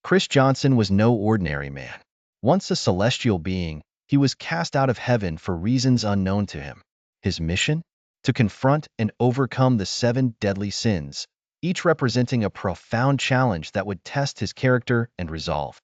Chris Johnson was no ordinary man. Once a celestial being, he was cast out of heaven for reasons unknown to him. His mission? To confront and overcome the 7 deadly sins, each representing a profound challenge that would test his character and resolve.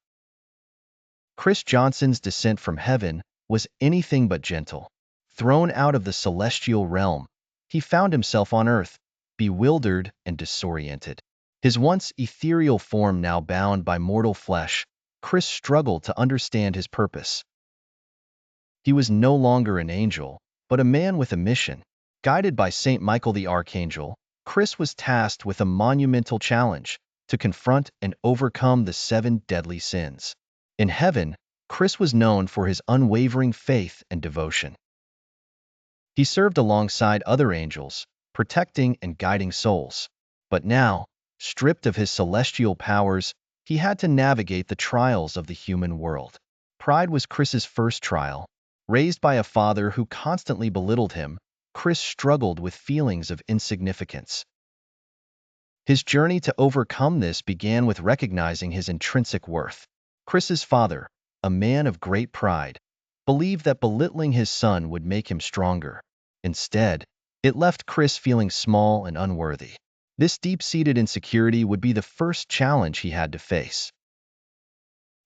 Chris Johnson's descent from heaven was anything but gentle. Thrown out of the celestial realm, he found himself on earth, bewildered and disoriented. His once ethereal form now bound by mortal flesh, Chris struggled to understand his purpose. He was no longer an angel, but a man with a mission. Guided by Saint Michael the Archangel, Chris was tasked with a monumental challenge to confront and overcome the 7 deadly sins. In heaven, Chris was known for his unwavering faith and devotion. He served alongside other angels, protecting and guiding souls. But now, stripped of his celestial powers, he had to navigate the trials of the human world. Pride was Chris's first trial. Raised by a father who constantly belittled him, Chris struggled with feelings of insignificance. His journey to overcome this began with recognizing his intrinsic worth. Chris's father, a man of great pride, believed that belittling his son would make him stronger. Instead, it left Chris feeling small and unworthy. This deep-seated insecurity would be the first challenge he had to face.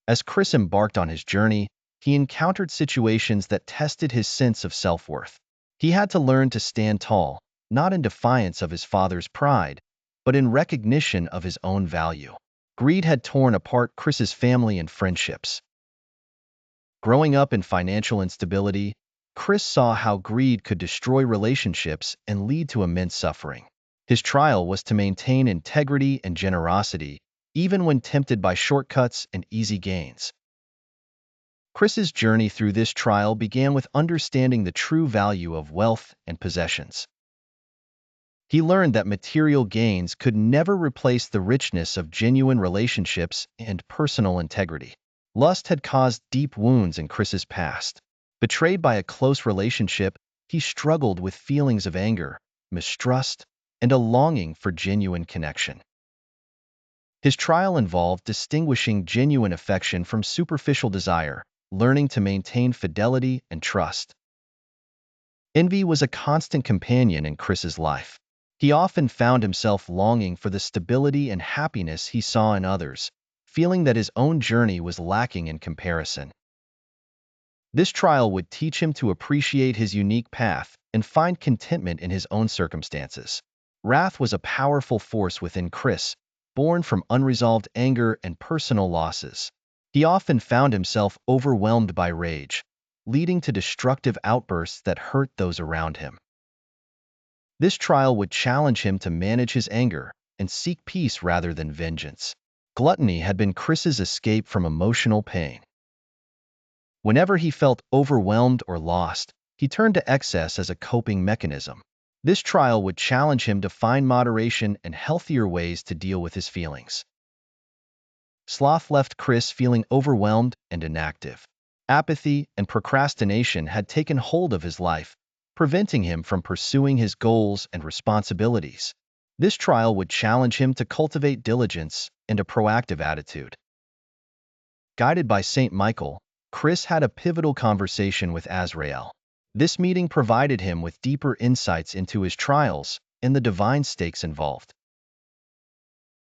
As Chris embarked on his journey, he encountered situations that tested his sense of self-worth. He had to learn to stand tall, not in defiance of his father's pride, but in recognition of his own value. Greed had torn apart Chris's family and friendships. Growing up in financial instability, Chris saw how greed could destroy relationships and lead to immense suffering. His trial was to maintain integrity and generosity, even when tempted by shortcuts and easy gains. Chris's journey through this trial began with understanding the true value of wealth and possessions. He learned that material gains could never replace the richness of genuine relationships and personal integrity. Lust had caused deep wounds in Chris's past. Betrayed by a close relationship, he struggled with feelings of anger, mistrust, and a longing for genuine connection. His trial involved distinguishing genuine affection from superficial desire, learning to maintain fidelity and trust. Envy was a constant companion in Chris's life. He often found himself longing for the stability and happiness he saw in others, feeling that his own journey was lacking in comparison. This trial would teach him to appreciate his unique path and find contentment in his own circumstances. Wrath was a powerful force within Chris, born from unresolved anger and personal losses. He often found himself overwhelmed by rage, leading to destructive outbursts that hurt those around him. This trial would challenge him to manage his anger and seek peace rather than vengeance. Gluttony had been Chris's escape from emotional pain. Whenever he felt overwhelmed or lost, he turned to excess as a coping mechanism. This trial would challenge him to find moderation and healthier ways to deal with his feelings. Sloth left Chris feeling overwhelmed and inactive. Apathy and procrastination had taken hold of his life, preventing him from pursuing his goals and responsibilities. This trial would challenge him to cultivate diligence and a proactive attitude. Guided by Saint Michael, Chris had a pivotal conversation with Azrael. This meeting provided him with deeper insights into his trials and the divine stakes involved.